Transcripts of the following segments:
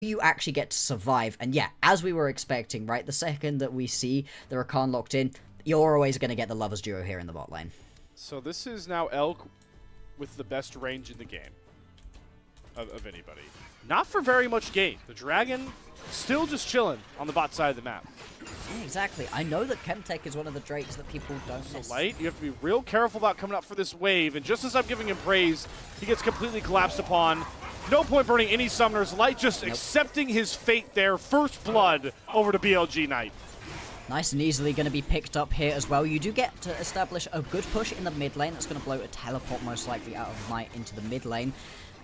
you actually get to survive. And yeah, as we were expecting, right, the second that we see the Rakan locked in, you're always going to get the lovers duo here in the bot lane. So this is now Elk with the best range in the game of anybody. Not for very much gain. The Dragon still just chilling on the bot side of the map. Yeah, exactly. I know that Chemtech is one of the Drakes that people don't So Light, you have to be real careful about coming up for this wave, and just as I'm giving him praise, he gets completely collapsed upon. No point burning any summoners. Light just accepting his fate there. First blood over to BLG Knight. Nice and easily going to be picked up here as well. You do get to establish a good push in the mid lane. That's going to blow a teleport most likely out of Knight into the mid lane.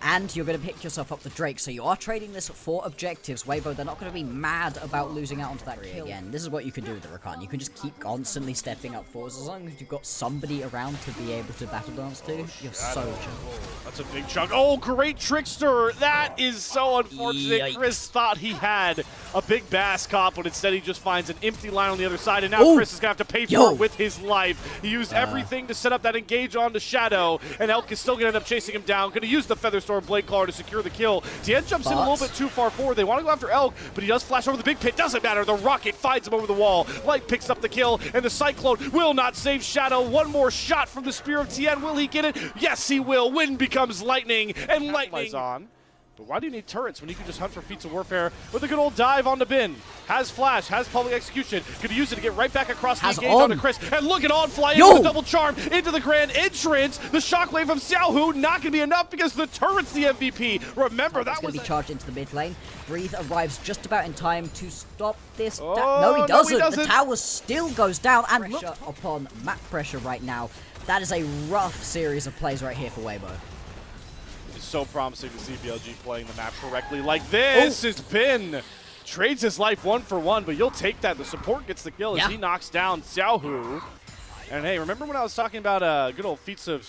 And you're going to pick yourself up the Drake, so you are trading this for objectives. Waybo, they're not going to be mad about losing out onto that kill. Again, this is what you can do with the Rakan. You can just keep constantly stepping up forwards. As long as you've got somebody around to be able to battle dance to, you're so chill. That's a big chunk. Oh, great Trickster. That is so unfortunate. Yikes. Chris thought he had a big bass cop, but instead he just finds an empty line on the other side, and now Chris is going to have to pay for it with his life. He used everything to set up that engage onto Shadow, and Elk is still going to end up chasing him down. Going to use the Featherstorm Blade Claw to secure the kill. Tien jumps in a little bit too far forward. They want to go after Elk, but he does flash over the big pit. Doesn't matter. The rocket finds him over the wall. Light picks up the kill, and the Cyclone will not save Shadow. One more shot from the Spear of Tien. Will he get it? Yes, he will. Wind becomes lightning, and lightning on. But why do you need turrets when you can just hunt for feats of warfare with a good old dive on the bin? Has flash, has public execution. Could use it to get right back across the engage onto Chris. And look at On fly into the double charm, into the grand entrance. The shockwave of Xiaohu not going to be enough because the turret's the MVP. Remember, that was going to be charged into the mid lane. Breathe arrives just about in time to stop this. No, he doesn't. The tower still goes down, and look upon map pressure right now. That is a rough series of plays right here for Waybo. It's so promising to see BLG playing the map correctly like this. Has been trades his life 1 for 1, but you'll take that. The support gets the kill as he knocks down Xiaohu. And hey, remember when I was talking about good old feats of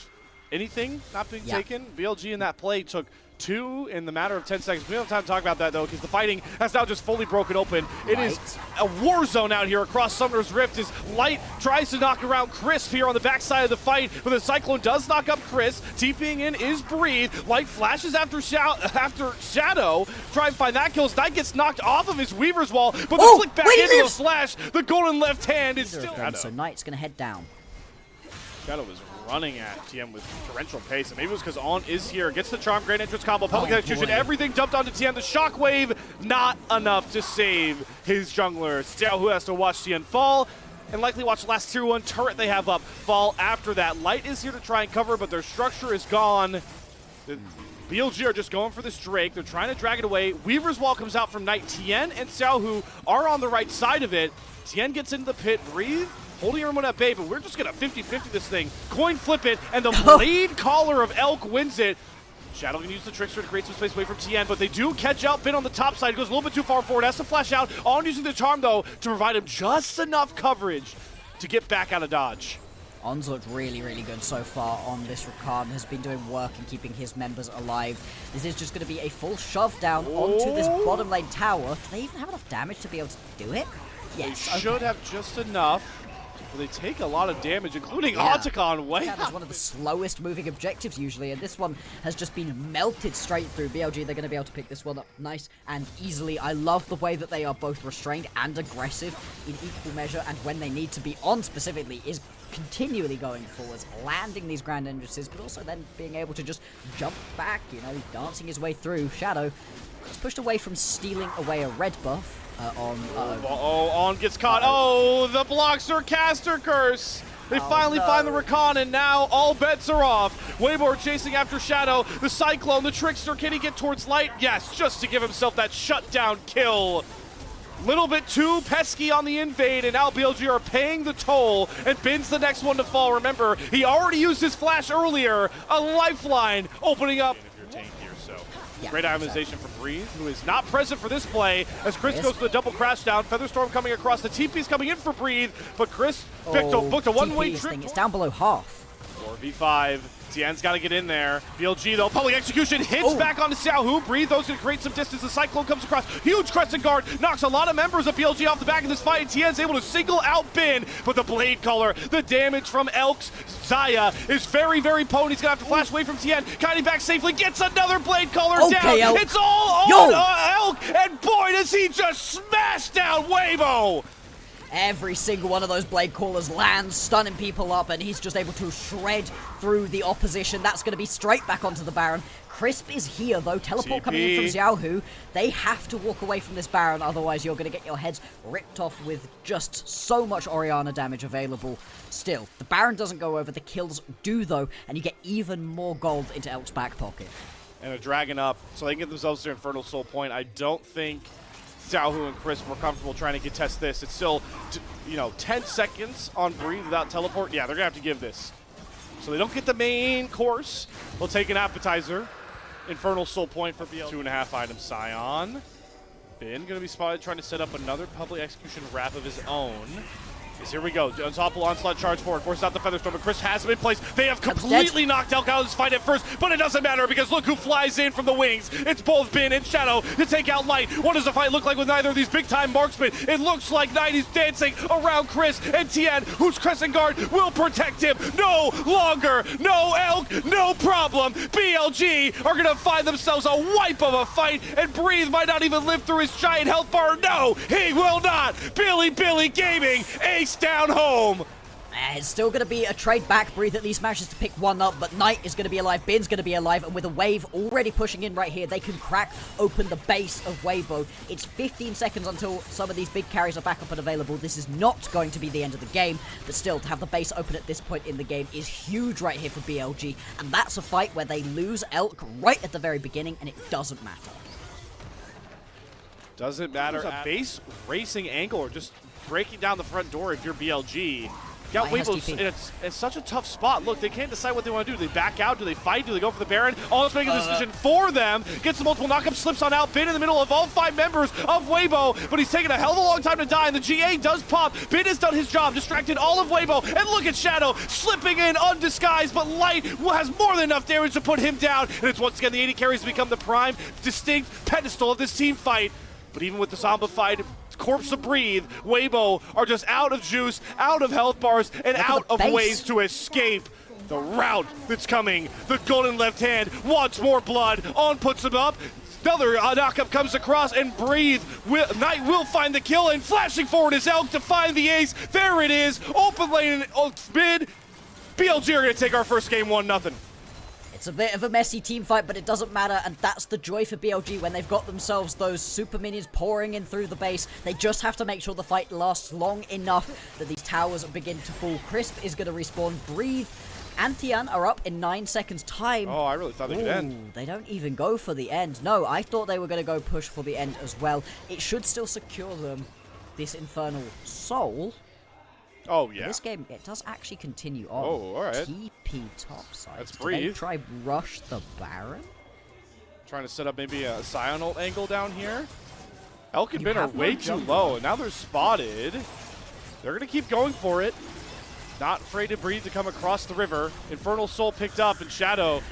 anything not being taken? BLG in that play took 2 in the matter of 10 seconds. We don't have time to talk about that, though, because the fighting has now just fully broken open. It is a war zone out here across Summoner's Rift as Light tries to knock around Crisp here on the backside of the fight, but the Cyclone does knock up Chris. TPing in is Breathe. Light flashes after Shadow. Try and find that kill. Knight gets knocked off of his Weaver's wall, but the flick back into the flash. The golden left hand is still... So Knight's going to head down. Shadow is running at Tien with torrential pace, and maybe it was because On is here. Gets the charm, great entrance combo, public execution, everything dumped onto Tien. The shockwave, not enough to save his jungler. Xiao, who has to watch Tien fall, and likely watch the last tier 1 turret they have up fall after that. Light is here to try and cover, but their structure is gone. The BLG are just going for this Drake. They're trying to drag it away. Weaver's wall comes out from Knight. Tien and Xiao, who are on the right side of it. Tien gets into the pit, Breathe, holding everyone at bay, but we're just going to 50-50 this thing. Coin flip it, and the Blade Caller of Elk wins it. Shadow can use the Trickster to create some space away from Tien, but they do catch out. Bin on the top side. He goes a little bit too far forward. Has to flash out. On using the charm, though, to provide him just enough coverage to get back out of dodge. On's looked really, really good so far on this Rakan. Has been doing work and keeping his members alive. This is just going to be a full shove down onto this bottom lane tower. Do they even have enough damage to be able to do it? Yes. They should have just enough. They take a lot of damage, including Otacon way That is one of the slowest moving objectives usually, and this one has just been melted straight through. BLG, they're going to be able to pick this one up nice and easily. I love the way that they are both restrained and aggressive in equal measure, and when they need to be, On specifically is continually going forwards, landing these grand entrances, but also then being able to just jump back, you know, dancing his way through. Shadow is pushed away from stealing away a red buff. On gets caught. Oh, the Bloxer caster curse. They finally find the Rakan, and now all bets are off. Waybo chasing after Shadow. The Cyclone, the Trickster, can he get towards Light? Yes, just to give himself that shutdown kill. Little bit too pesky on the invade, and now BLG are paying the toll, and Bin's the next one to fall. Remember, he already used his flash earlier. A lifeline opening up. Great itemization from Breathe, who is not present for this play, as Chris goes to the double crash down. Featherstorm coming across. The TP's coming in for Breathe, but Chris booked a one-way trip. It's down below half. 4v5. Tien's got to get in there. BLG, though, public execution hits back onto Xiaohu. Breathe, those going to create some distance. The Cyclone comes across. Huge crescent guard. Knocks a lot of members of BLG off the back of this fight. And Tien's able to single out Bin. But the Blade Caller, the damage from Elk's Zaya is very, very potent. He's going to have to flash away from Tien. Kiting back safely. Gets another Blade Caller down. Elk. It's all on Elk. And boy, does he just smash down Waybo. Every single one of those Blade Callers lands, stunning people up, and he's just able to shred through the opposition. That's going to be straight back onto the Baron. Crisp is here, though. Teleport coming in from Xiaohu. They have to walk away from this Baron, otherwise you're going to get your heads ripped off with just so much Orianna damage available. Still, the Baron doesn't go over. The kills do, though, and you get even more gold into Elk's back pocket. And a Dragon up, so they can get themselves their Infernal Soul point. I don't think Xiaohu and Crisp were comfortable trying to contest this. It's still, 10 seconds on Breathe without teleport. Yeah, they're going to have to give this. So they don't get the main course. They'll take an appetizer. Infernal Soul point for BL. 2.5 items Scion. Bin going to be spotted trying to set up another public execution wrap of his own. Here we go. Unstoppable Onslaught charge forward. Forces out the Featherstorm, but Chris has him in place. They have completely knocked Elk out of this fight at first, but it doesn't matter because look who flies in from the wings. It's both Bin and Shadow to take out Light. What does the fight look like with neither of these big-time marksmen? It looks like Knight is dancing around Chris and Tien, whose Crescent Guard will protect him no longer. No Elk, no problem. BLG are going to find themselves a wipe of a fight, and Breathe might not even live through his giant health bar. No, he will not. Bilibili Gaming, ace down home. It's still going to be a trade back. Breathe at least manages to pick one up, but Knight is going to be alive. Bin's going to be alive, and with a wave already pushing in right here, they can crack open the base of Waybo. It's 15 seconds until some of these big carries are back up and available. This is not going to be the end of the game, but still, to have the base open at this point in the game is huge right here for BLG, and that's a fight where they lose Elk right at the very beginning, and it doesn't matter. Doesn't matter. A base racing angle or just breaking down the front door if you're BLG. Got Weibo in such a tough spot. Look, they can't decide what they want to do. Do they back out? Do they fight? Do they go for the Baron? Almost making a decision for them. Gets the multiple knockup, slips on out. Bin in the middle of all 5 members of Waybo, but he's taking a hell of a long time to die, and the GA does pop. Bin has done his job, distracted all of Waybo, and look at Shadow slipping in undisguised, but Light has more than enough damage to put him down, and it's once again the 80 carries to become the prime, distinct pedestal of this team fight. But even with the zombified corpse of Breathe, Waybo are just out of juice, out of health bars, and out of ways to escape the route that's coming. The golden left hand wants more blood. On puts him up. Another knockup comes across, and Breathe. Knight will find the kill, and flashing forward is Elk to find the ace. There it is. Open lane mid. BLG are going to take our first game 1-0. It's a bit of a messy team fight, but it doesn't matter, and that's the joy for BLG when they've got themselves those super minions pouring in through the base. They just have to make sure the fight lasts long enough that these towers begin to fall. Crisp is going to respawn. Breathe and Tian are up in 9 seconds time. Oh, I really thought they could end. They don't even go for the end. No, I thought they were going to go push for the end as well. It should still secure them this Infernal Soul. Oh, yeah. In this game, it does actually continue on. Oh, all right. TP topside. Let's Breathe. Breathe. Try rush the Baron? Trying to set up maybe a Scion ult angle down here. Elk and Bin are way too low, and now they're spotted. They're going to keep going for it. Not afraid to Breathe to come across the river. Infernal Soul picked up, and Shadow.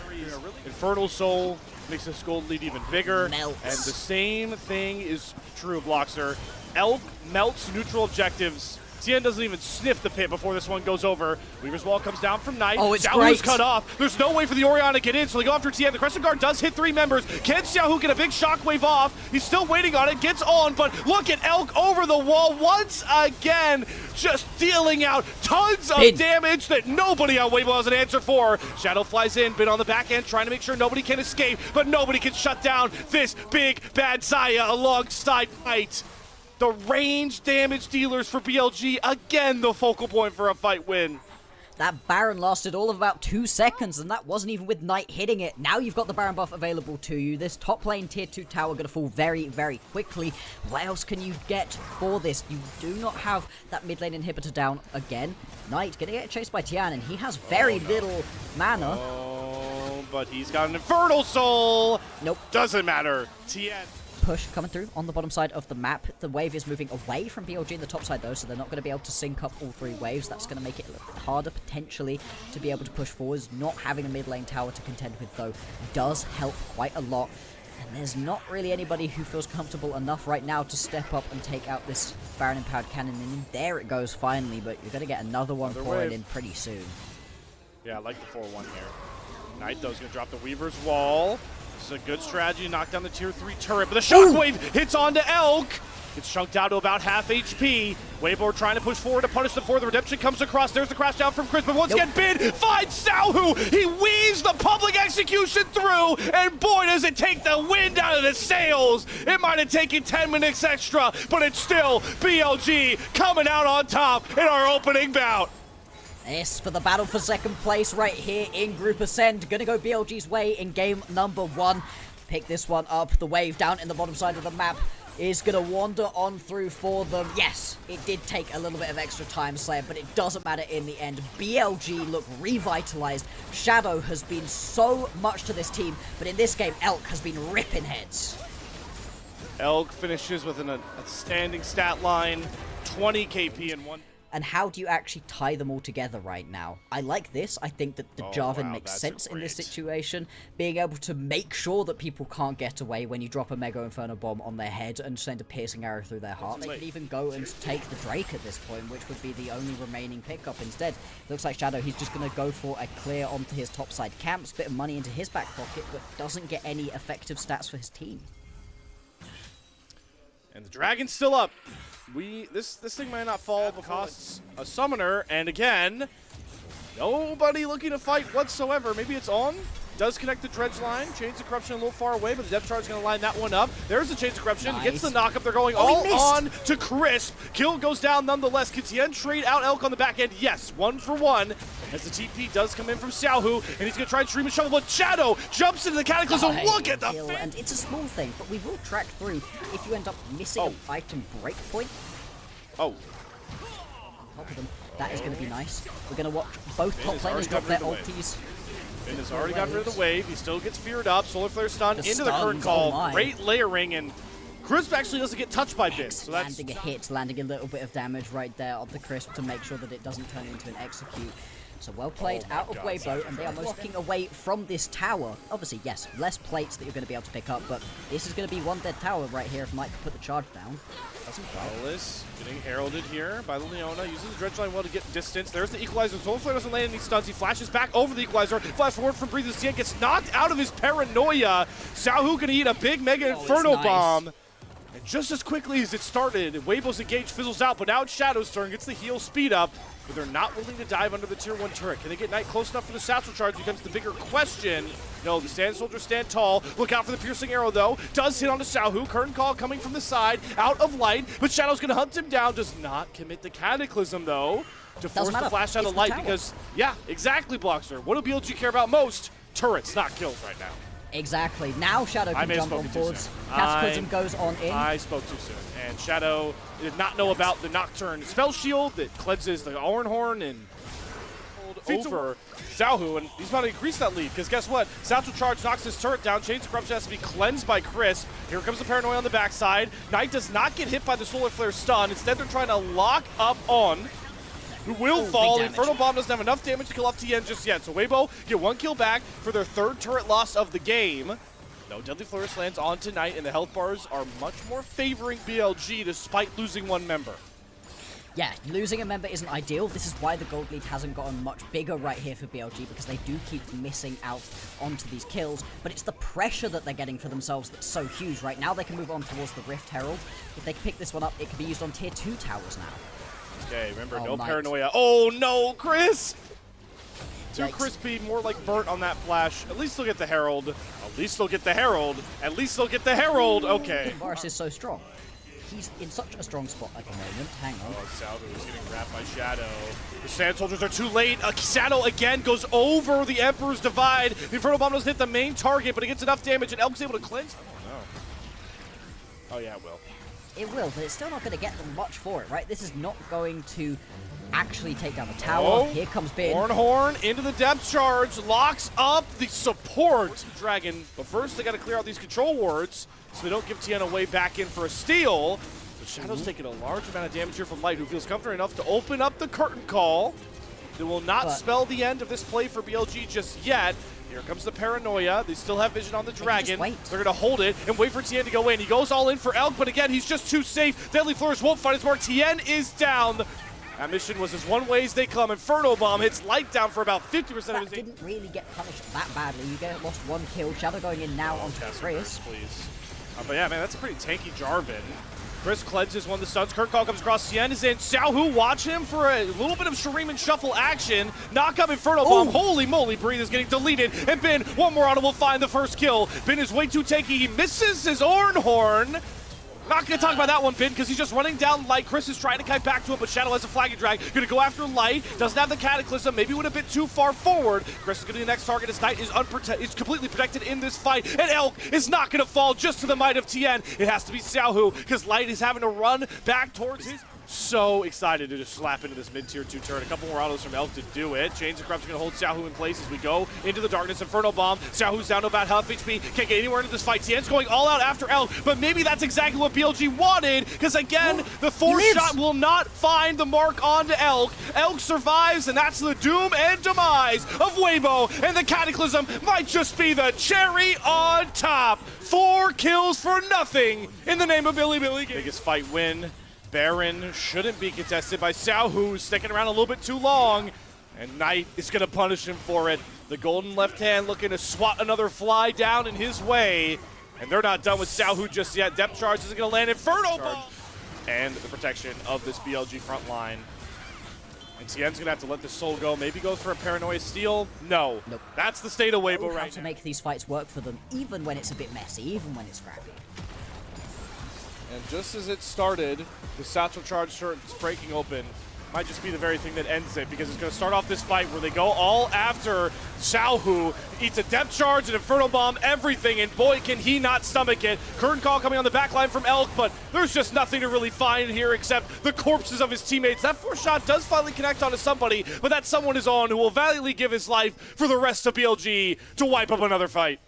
Infernal Soul makes this gold lead even bigger. Melts. And the same thing is true of Bloxer. Elk melts neutral objectives. Tien doesn't even sniff the pit before this one goes over. Weaver's Wall comes down from Knight. Oh, it's Xiaohu's cut off. There's no way for the Orianna to get in, so they go after Tien. The Crescent Guard does hit 3 members. Can Xiaohu get a big shockwave off? He's still waiting on it. Gets on, but look at Elk over the wall once again. Just dealing out tons of damage that nobody on Weibo has an answer for. Shadow flies in, Bin on the back end, trying to make sure nobody can escape, but nobody can shut down this big bad Zaya alongside Knight. The range damage dealers for BLG, again the focal point for a fight win. That Baron lasted all of about 2 seconds, and that wasn't even with Knight hitting it. Now you've got the Baron buff available to you. This top lane tier 2 tower going to fall very, very quickly. What else can you get for this? You do not have that mid lane inhibitor down again. Knight going to get chased by Tian, and he has very little mana. Oh, but he's got an Infernal Soul. Nope. Doesn't matter. Tien push coming through on the bottom side of the map. The wave is moving away from BLG in the top side though, so they're not going to be able to sync up all 3 waves. That's going to make it a little bit harder potentially to be able to push forwards. Not having a mid lane tower to contend with though does help quite a lot. And there's not really anybody who feels comfortable enough right now to step up and take out this Baron Empowered Cannon. And there it goes finally, but you're going to get another one pouring in pretty soon. Yeah, I like the 4-1 here. Knight, though, is going to drop the Weaver's Wall. This is a good strategy to knock down the tier 3 turret, but the Shockwave hits onto Elk. Gets chunked out to about half HP. Waybo trying to push forward to punish them for the redemption comes across. There's the crash down from Chris, but once again, Bid finds Xiaohu. He weaves the public execution through, and boy, does it take the wind out of the sails. It might have taken 10 minutes extra, but it's still BLG coming out on top in our opening bout. This for the battle for second place right here in Group Ascend. Gonna go BLG's way in game number 1. Pick this one up. The wave down in the bottom side of the map is going to wander on through for them. Yes, it did take a little bit of extra time, Slayer, but it doesn't matter in the end. BLG look revitalized. Shadow has been so much to this team, but in this game, Elk has been ripping heads. Elk finishes with an outstanding stat line, 20 KP in 1. And how do you actually tie them all together right now? I like this. I think that the Jarvan makes sense in this situation. Being able to make sure that people can't get away when you drop a Mega Inferno Bomb on their head and send a piercing arrow through their heart. They could even go and take the Drake at this point, which would be the only remaining pickup instead. Looks like Shadow, he's just going to go for a clear onto his topside camps, bit of money into his back pocket, but doesn't get any effective stats for his team. And the Dragon's still up. This thing might not fall before costs a summoner, and again, nobody looking to fight whatsoever. Maybe it's on. Does connect the dredge line. Chains of Corruption a little far away, but the depth charge is going to line that one up. There's the Chains of Corruption. Nice. Gets the knockup. They're going all on to Crisp. Kill goes down nonetheless. Can Tien trade out Elk on the back end? Yes, 1 for 1. As the TP does come in from Xiaohu, and he's going to try and stream a shovel, but Shadow jumps into the Cataclysm. Look at the kill, and it's a small thing, but we will track through if you end up missing an item breakpoint. Oh. Top of them. That is going to be nice. We're going to watch both top laners drop their ultis. Finn has already gotten rid of the wave. He still gets feared up. Solar Flare stun into the curtain call. Great layering, and Crisp actually doesn't get touched by Bid. So that's landing a hit, landing a little bit of damage right there on the Crisp to make sure that it doesn't turn into an execute. So well played out of Waybo, and they are walking away from this tower. Obviously, yes, less plates that you're going to be able to pick up, but this is going to be one dead tower right here if Mike can put the charge down. Doesn't quite. Alice getting heralded here by Leona, using the dredge line well to get distance. There's the equalizer. Solar Flare doesn't land any stuns. He flashes back over the equalizer. Flash forward from Breathe. Tien gets knocked out of his paranoia. Xiaohu can eat a big Mega Inferno Bomb. And just as quickly as it started, Weibo's engage fizzles out, but now it's Shadow's turn. Gets the heal speed up, but they're not willing to dive under the tier 1 turret. Can they get Knight close enough for the satchel charge becomes the bigger question. No, the Sand Soldiers stand tall. Look out for the piercing arrow, though. Does hit onto Xiaohu. Curtain call coming from the side, out of light, but Shadow's going to hunt him down. Does not commit the Cataclysm, though, to force the flash out of light because, yeah, exactly, Blockster. What do BLG care about most? Turrets, not kills right now. Exactly. Now Shadow can jump on boards. Cataclysm goes on in. I spoke too soon. And Shadow did not know about the Nocturne spell shield that cleanses the Horn and over Xiaohu, and he's about to increase that lead, because guess what? Satchel Charge knocks his turret down. Chains of Corruption has to be cleansed by Crisp. Here comes the Paranoia on the backside. Knight does not get hit by the Solar Flare stun. Instead, they're trying to lock up on who will fall. Infernal Bomb doesn't have enough damage to kill off Tien just yet. So Waybo get 1 kill back for their 3rd turret loss of the game. No Deadly Flourish lands on tonight, and the health bars are much more favoring BLG despite losing 1 member. Yeah, losing a member isn't ideal. This is why the gold lead hasn't gotten much bigger right here for BLG, because they do keep missing out onto these kills, but it's the pressure that they're getting for themselves that's so huge. Right now they can move on towards the Rift Herald. If they can pick this one up, it can be used on tier 2 towers now. Okay, remember, no Paranoia. Oh no, Crisp! Too Yikes. crispy, more like burnt on that flash. At least they'll get the Herald. At least they'll get the Herald. At least they'll get the Herald. Okay. Varus is so strong. He's in such a strong spot at the moment. Hang on. Oh, Saldo is getting wrapped by Shadow. The Sand Soldiers are too late. Shadow again goes over the Emperor's Divide. The Infernal Bomb doesn't hit the main target, but it gets enough damage, and Elk's able to cleanse. Oh, no. Oh, yeah, it will. It will, but it's still not going to get them much for it, right? This is not going to actually take down the tower. Oh, here comes Bin. Horn into the depth charge, locks up the support Dragon. But first, they got to clear out these control wards. so they don't give Tien a way back in for a steal. But Shadow's taking a large amount of damage here from Light, who feels comfortable enough to open up the curtain call. It will not spell the end of this play for BLG just yet. Here comes the paranoia. They still have vision on the dragon. They're going to hold it and wait for Tien to go in. He goes all in for Elk, but again, he's just too safe. Deadly Flourish won't find his mark. Tien is down. That mission was as one way as they come. Infernal Bomb hits Light down for about 50% of his... That didn't really get punished that badly. You get lost one kill. Shadow going in now onto Chris. Please. But yeah, man, that's a pretty tanky Jarvan. Chris cleanses one of the stuns. Curtain call comes across. Tien is in. Xiaohu, watch him for a little bit of Shuriman and shuffle action. Knock up Infernal Bomb. Holy moly, Breathe is getting deleted. And Bin, one more auto will find the first kill. Bin is way too tanky. He misses his Ornhorn. Not going to talk about that one, Bin, because he's just running down Light. Chris is trying to kite back to him, but Shadow has a flag and drag. Going to go after Light. Doesn't have the Cataclysm. Maybe went a bit too far forward. Chris is going to be the next target as Knight is completely protected in this fight. And Elk is not going to fall just to the might of Tien. It has to be Xiaohu, because Light is having to run back towards his... So excited to just slap into this mid-tier 2 turret. A couple more autos from Elk to do it. Chains of Corruption going to hold Xiaohu in place as we go into the darkness. Infernal Bomb. Xiaohu's down to about half HP. Can't get anywhere into this fight. Tien's going all out after Elk, but maybe that's exactly what BLG wanted, because again, the force shot will not find the mark onto Elk. Elk survives, and that's the doom and demise of Waybo, and the Cataclysm might just be the cherry on top. 4 kills for nothing in the name of Bilibili. Biggest fight win. Baron shouldn't be contested by Xiaohu, sticking around a little bit too long, and Knight is going to punish him for it. The golden left hand looking to swat another fly down in his way, and they're not done with Xiaohu just yet. Depth charge isn't going to land. Infernal Bomb! And the protection of this BLG front line. And Tien's going to have to let the soul go. Maybe go for a paranoia steal. No. Nope. That's the state of Weibo right now. To make these fights work for them, even when it's a bit messy, even when it's scrappy. And just as it started, the satchel charge turret's breaking open. Might just be the very thing that ends it, because it's going to start off this fight where they go all after Xiaohu. Eats a depth charge, an Infernal Bomb, everything, and boy, can he not stomach it. Curtain call coming on the back line from Elk, but there's just nothing to really find here except the corpses of his teammates. That force shot does finally connect onto somebody, but that someone is on who will valiantly give his life for the rest of BLG to wipe up another fight.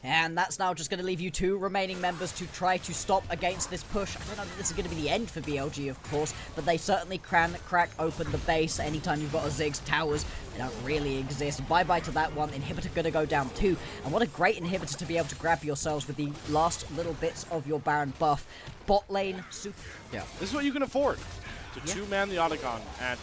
And that's now just going to leave you 2 remaining members to try to stop against this push. I don't know that this is going to be the end for BLG, of course, but they certainly can crack open the base anytime you've got a Ziggs. Towers, they don't really exist. Bye-bye to that one. Inhibitor going to go down too. And what a great inhibitor to be able to grab yourselves with the last little bits of your Baron buff. Bot lane, super... Yeah, this is what you can afford. To 2-man the Otacon at...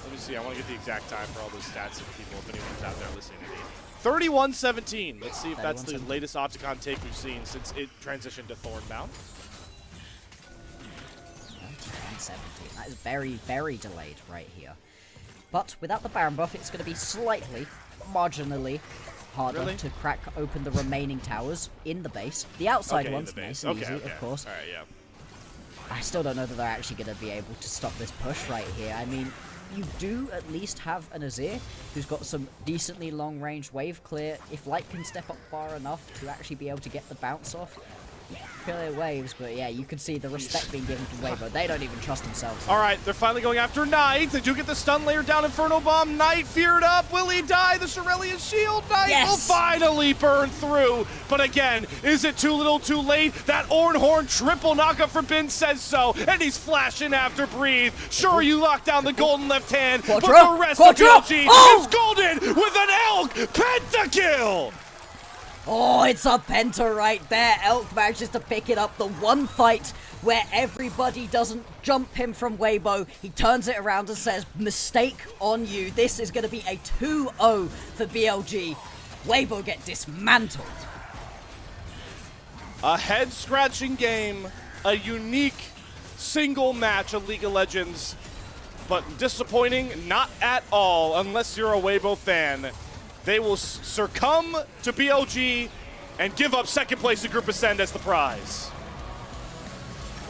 Let me see, I want to get the exact time for all those stats if people, if anyone's out there listening to me. 31-17. Let's see if that's the latest Otacon take we've seen since it transitioned to Thornbound. 31-17. That is very, very delayed right here. But without the Baron buff, it's going to be slightly, marginally harder to crack open the remaining towers in the base. The outside one's nice and easy, of course. All right, yeah. I still don't know that they're actually going to be able to stop this push right here. I mean, you do at least have an Azir who's got some decently long-range wave clear. If Light can step up far enough to actually be able to get the bounce off, clear waves, but yeah, you can see the respect being given from Waybo. They don't even trust themselves. All right, they're finally going after Knight. They do get the stun layer down. Infernal Bomb. Knight feared up. Will he die? The Shurelian shield. Knight will finally burn through. But again, is it too little too late? That Ornhorn triple knockup for Bin says so. And he's flashing after Breathe. Sure, you lock down the golden left hand, but the rest of BLG is golden with an Elk pentakill. Oh, it's a penta right there. Elk manages to pick it up. The one fight where everybody doesn't jump him from Waybo. He turns it around and says, mistake on you. This is going to be a 2-0 for BLG. Waybo get dismantled. A head-scratching game. A unique single match of League of Legends. But disappointing? Not at all, unless you're a Waybo fan. They will succumb to BLG and give up second place to Group Ascend as the prize.